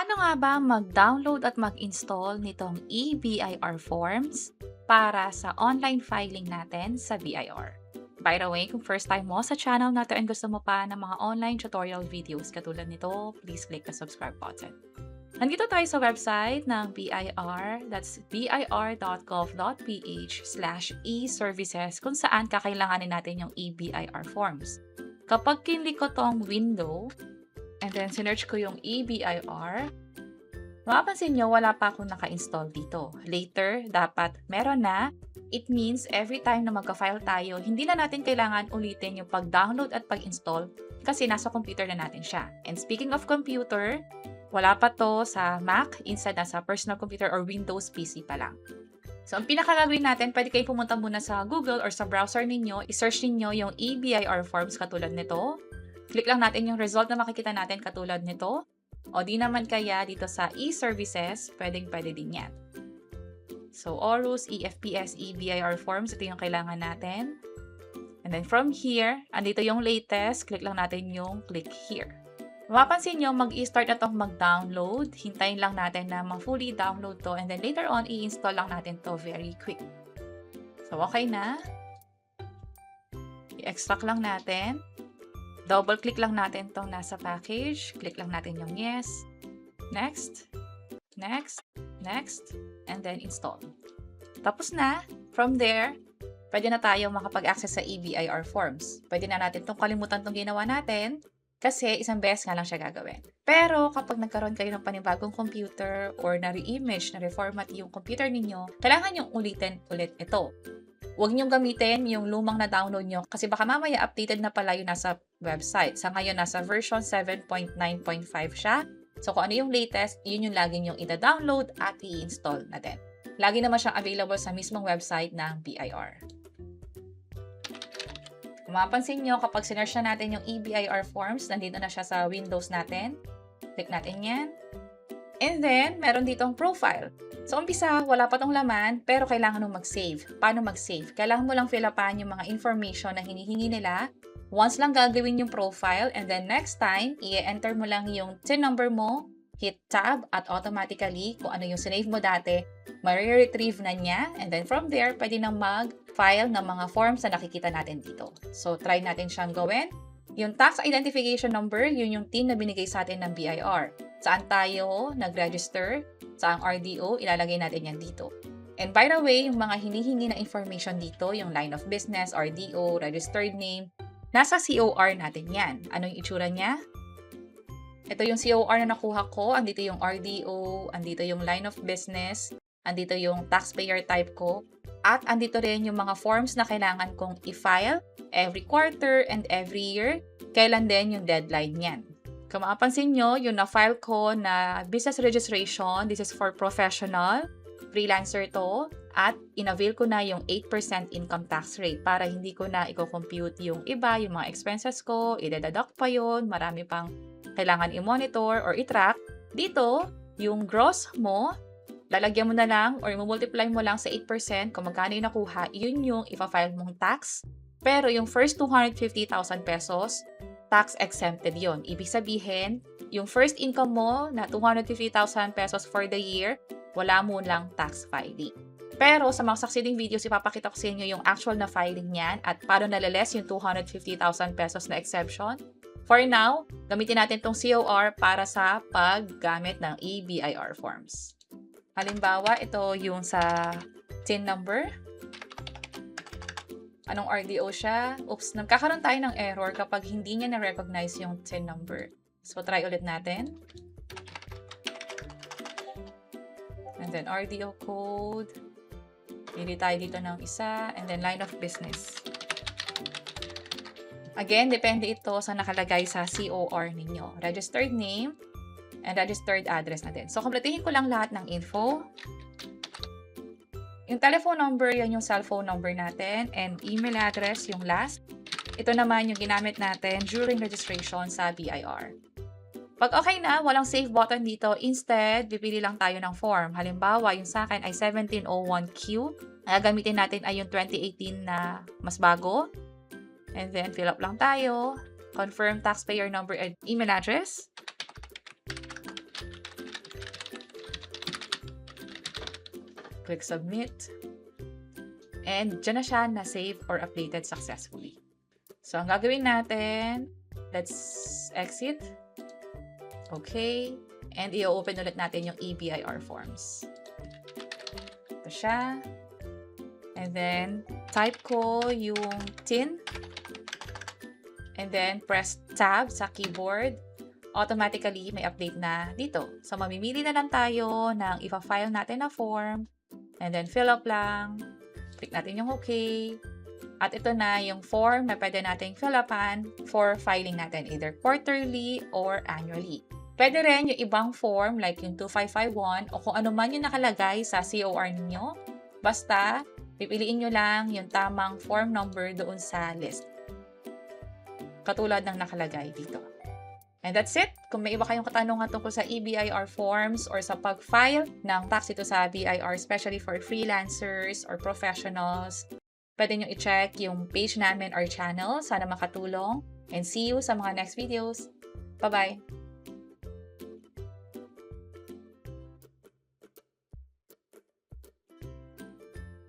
Paano nga ba mag-download at mag-install nitong eBIR forms para sa online filing natin sa BIR? By the way, kung first time mo sa channel natin and gusto mo pa ng mga online tutorial videos katulad nito, please click the subscribe button. Nandito tayo sa website ng BIR, that's bir.gov.ph/eServices kung saan kakailanganin natin yung eBIR forms. Kapag kinlik ko tong window, and then sinearch ko yung eBIR, mapapansin nyo wala pa akong naka-install dito. Later, dapat meron na. It means every time na magka-file tayo, hindi na natin kailangan ulitin yung pag-download at pag-install kasi nasa computer na natin siya. And speaking of computer, wala pa to sa Mac, instead nasa personal computer or Windows PC pa lang. So, ang pinakagagawin natin, pwede kayong pumunta muna sa Google or sa browser ninyo, i-search ninyo yung eBIR forms katulad nito. Click lang natin yung result na makikita natin katulad nito. O di naman kaya dito sa eServices, pwede din yan. So, ORUS, EFPS, eBIR forms, ito yung kailangan natin. And then from here, andito yung latest, click lang natin yung click here. Mapapansin nyo, mag-i-start na itong mag-download. Hintayin lang natin na ma-fully download to. And then later on, i-install lang natin to very quick. So, okay na. I-extract lang natin. Double-click lang natin itong nasa package. Click lang natin yung yes. Next. Next. Next. And then install. Tapos na. From there, pwede na tayo makapag-access sa eBIR forms. Pwede na natin itong kalimutan itong ginawa natin. Kasi isang beses nga lang siya gagawin. Pero kapag nagkaroon kayo ng panibagong computer or na-re-image, na-reformat yung computer ninyo, kailangan yung ulitin ulit ito. Huwag niyong gamitin yung lumang na-download nyo kasi baka mamaya updated na pala yung nasa website. Sa ngayon, nasa version 7.9.5 siya. So kung ano yung latest, yun yung laging yung ida-download at i-install natin. Lagi naman siyang available sa mismong website ng BIR. Kung mapapansin nyo, kapag sinearch na natin yung eBIR forms, nandito na siya sa Windows natin. Click natin yan. And then, meron ditong profile. So, umpisa, wala pa tong laman, pero kailangan mo mag-save. Paano mag-save? Kailangan mo lang fill upan yung mga information na hinihingi nila. Once lang gagawin yung profile, and then next time, i-enter mo lang yung TIN number mo, hit tab, at automatically, kung ano yung sinave mo dati, ma-retrieve na niya. And then from there, pwede nang mag-file ng mga forms na nakikita natin dito. So, try natin siyang gawin. Yung tax identification number, yun yung TIN na binigay sa atin ng BIR. Saan tayo nag-register, saang RDO, ilalagay natin yan dito. And by the way, yung mga hinihingi na information dito, yung line of business, RDO, registered name, nasa COR natin yan. Ano yung itsura niya? Ito yung COR na nakuha ko, andito yung RDO, andito yung line of business, andito yung taxpayer type ko, at andito rin yung mga forms na kailangan kong i-file every quarter and every year, kailan din yung deadline niyan. Kung mapapansin nyo, yung na-file ko na business registration, this is for professional, freelancer to, at in-avail ko na yung 8% income tax rate para hindi ko na i-compute yung iba, yung mga expenses ko, i-deduct pa yun, marami pang kailangan i-monitor or i-track. Dito, yung gross mo, lalagyan mo na lang or i-multiply mo lang sa 8% kung magkano yung nakuha, yun yung ipa-file mong tax. Pero yung first 250,000 pesos, tax exempted yon. Ibig sabihin, yung first income mo na 250,000 pesos for the year, wala mo lang tax filing. Pero sa mga succeeding videos, ipapakita ko sa inyo yung actual na filing niyan at paano nalales yung 250,000 pesos na exemption. For now, gamitin natin tong COR para sa paggamit ng eBIR forms. Halimbawa, ito yung sa TIN number. Anong RDO siya? Oops, nagkakaroon tayo ng error kapag hindi niya na-recognize yung TIN number. So, try ulit natin. And then, RDO code. Pili tayo dito ng isa. And then, line of business. Again, depende ito sa nakalagay sa COR ninyo. Registered name and registered address na din. So, kumpletuhin ko lang lahat ng info. Yung telephone number, yan yung cellphone number natin. And email address, yung last. Ito naman yung ginamit natin during registration sa BIR. Pag okay na, walang save button dito. Instead, pipili lang tayo ng form. Halimbawa, yung sa akin ay 1701Q. Gagamitin natin ay yung 2018 na mas bago. And then, fill up lang tayo. Confirm taxpayer number and email address. Click Submit. And dyan na siya na-save or updated successfully. So, ang gagawin natin, let's exit. Okay. And i-open ulit natin yung eBIR forms. Ito siya. And then, type ko yung TIN. And then, press Tab sa keyboard. Automatically, may update na dito. So, mamimili na lang tayo ng ipa-file natin na form. And then, fill up lang. Click natin yung okay. At ito na yung form na pwede nating fill upan for filing natin, either quarterly or annually. Pwede rin yung ibang form like yung 2551 o kung ano man yung nakalagay sa COR ninyo. Basta, pipiliin nyo lang yung tamang form number doon sa list. Katulad ng nakalagay dito. And that's it. Kung may iba kayong katanungan tungkol sa eBIR forms or sa pag-file ng tax ito sa BIR, especially for freelancers or professionals, pwede nyo i-check yung page namin or channel. Sana makatulong. And see you sa mga next videos. Bye-bye!